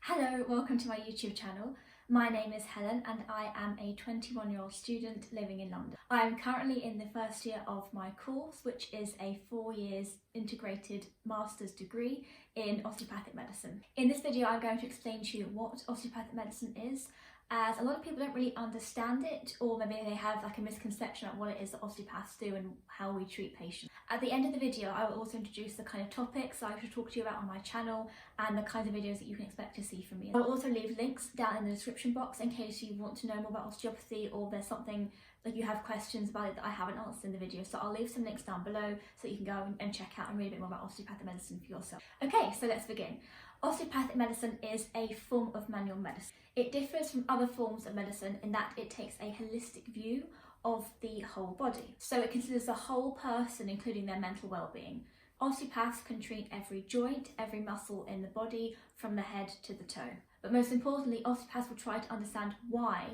Hello, welcome to my YouTube channel. My name is Helen and I am a 21-year-old student living in London. I am currently in the first year of my course, which is a 4 years integrated master's degree in osteopathic medicine. In this video, I'm going to explain to you what osteopathic medicine is, as a lot of people don't really understand it, or maybe they have like a misconception about what it is that osteopaths do and how we treat patients. At the end of the video, I will also introduce the kind of topics I should talk to you about on my channel and the kinds of videos that you can expect to see from me. I'll also leave links down in the description box in case you want to know more about osteopathy or there's something like you have questions about it that I haven't answered in the video. So I'll leave some links down below so that you can go and check out and read a bit more about osteopathic medicine for yourself. Okay, so let's begin. Osteopathic medicine is a form of manual medicine. It differs from other forms of medicine in that it takes a holistic view of the whole body. So it considers the whole person, including their mental well-being. Osteopaths can treat every joint, every muscle in the body, from the head to the toe. But most importantly, osteopaths will try to understand why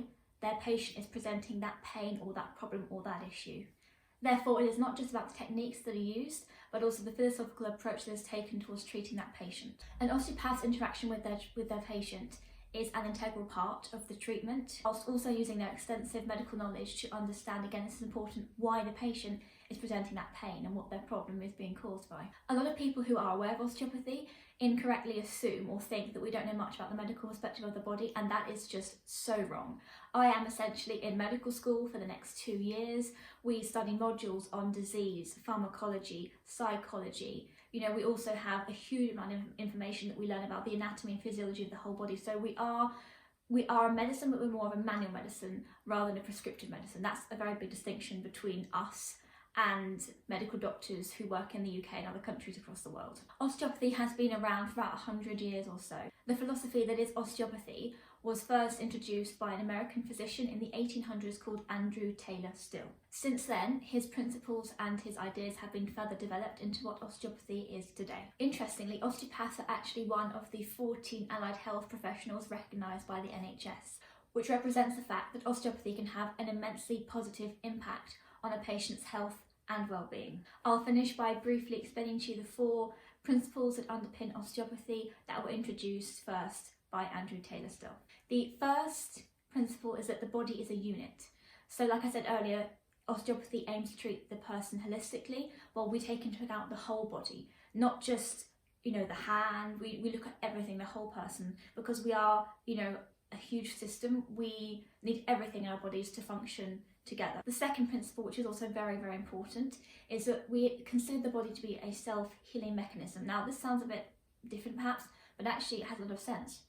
their patient is presenting that pain or that problem or that issue. Therefore, it is not just about the techniques that are used, but also the philosophical approach that is taken towards treating that patient. An osteopath's interaction with their patient is an integral part of the treatment, whilst also using their extensive medical knowledge to understand, again this is important, why the patient is presenting that pain and what their problem is being caused by. A lot of people who are aware of osteopathy incorrectly assume or think that we don't know much about the medical perspective of the body, and that is just so wrong. I am essentially in medical school for the next 2 years. We study modules on disease, pharmacology, psychology. We also have a huge amount of information that we learn about the anatomy and physiology of the whole body. So we are a medicine, but we're more of a manual medicine rather than a prescriptive medicine. That's a very big distinction between us and medical doctors who work in the UK and other countries across the world. Osteopathy has been around for about 100 years or so. The philosophy that is osteopathy was first introduced by an American physician in the 1800s called Andrew Taylor Still. Since then, his principles and his ideas have been further developed into what osteopathy is today. Interestingly, osteopaths are actually one of the 14 allied health professionals recognised by the NHS, which represents the fact that osteopathy can have an immensely positive impact on a patient's health and well-being. I'll finish by briefly explaining to you the 4 principles that underpin osteopathy that were introduced first by Andrew Taylor Still. The first principle is that the body is a unit. So like I said earlier, osteopathy aims to treat the person holistically, while we take into account the whole body, not just the hand. We look at everything, the whole person, because we are a huge system. We need everything in our bodies to function together. The second principle, which is also very, very important, is that we consider the body to be a self-healing mechanism. Now, this sounds a bit different perhaps, but actually it has a lot of sense.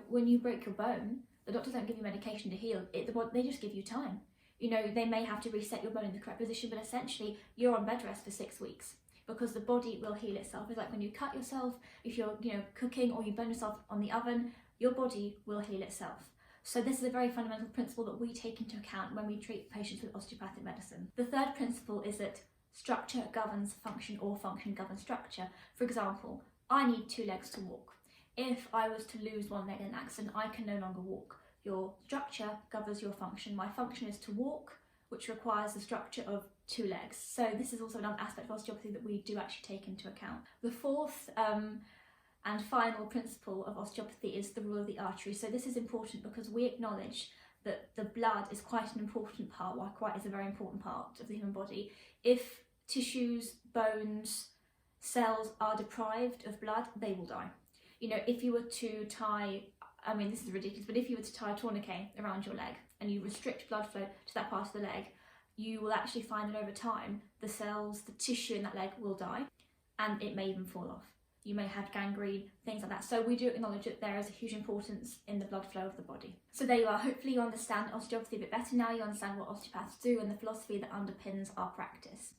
When you break your bone, the doctors don't give you medication to heal it, they just give you time. They may have to reset your bone in the correct position, but essentially you're on bed rest for 6 weeks because the body will heal itself. It's like when you cut yourself, if you're cooking or you burn yourself on the oven, your body will heal itself. So this is a very fundamental principle that we take into account when we treat patients with osteopathic medicine. The third principle is that structure governs function or function governs structure. For example, I need 2 legs to walk. If I was to lose one leg in an accident, I can no longer walk. Your structure governs your function. My function is to walk, which requires the structure of 2 legs. So this is also another aspect of osteopathy that we do actually take into account. The fourth and final principle of osteopathy is the rule of the artery. So this is important because we acknowledge that the blood is quite an important part, is a very important part of the human body. If tissues, bones, cells are deprived of blood, they will die. If you were to tie, this is ridiculous, but if you were to tie a tourniquet around your leg and you restrict blood flow to that part of the leg, you will actually find that over time, the cells, the tissue in that leg will die, and it may even fall off. You may have gangrene, things like that. So we do acknowledge that there is a huge importance in the blood flow of the body. So there you are. Hopefully you understand osteopathy a bit better now. You understand what osteopaths do and the philosophy that underpins our practice.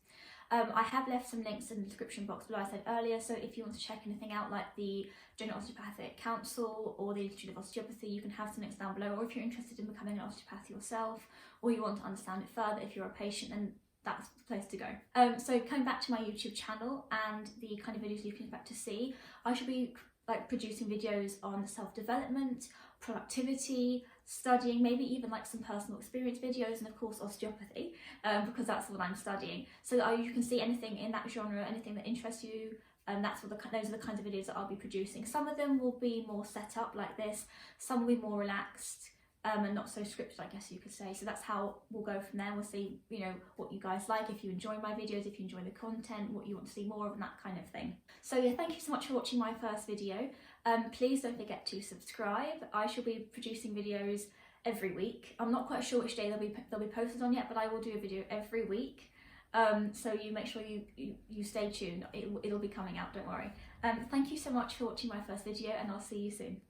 I have left some links in the description box below, I said earlier, so if you want to check anything out like the General Osteopathic Council or the Institute of Osteopathy, you can have some links down below, or if you're interested in becoming an osteopath yourself, or you want to understand it further if you're a patient, then that's the place to go. So coming back to my YouTube channel and the kind of videos you can expect to see, I should be producing videos on self-development, productivity, studying, maybe even some personal experience videos, and of course osteopathy, because that's what I'm studying. So that you can see anything in that genre, anything that interests you those are the kinds of videos that I'll be producing. Some of them will be more set up like this, some will be more relaxed, and not so scripted, I guess you could say. So that's how we'll go from there. We'll see, what you guys like, if you enjoy my videos, if you enjoy the content, what you want to see more of, and that kind of thing. So yeah, thank you so much for watching my first video. Please don't forget to subscribe. I shall be producing videos every week. I'm not quite sure which day they'll be posted on yet, but I will do a video every week. So you make sure you stay tuned. It'll be coming out, don't worry. Thank you so much for watching my first video, and I'll see you soon.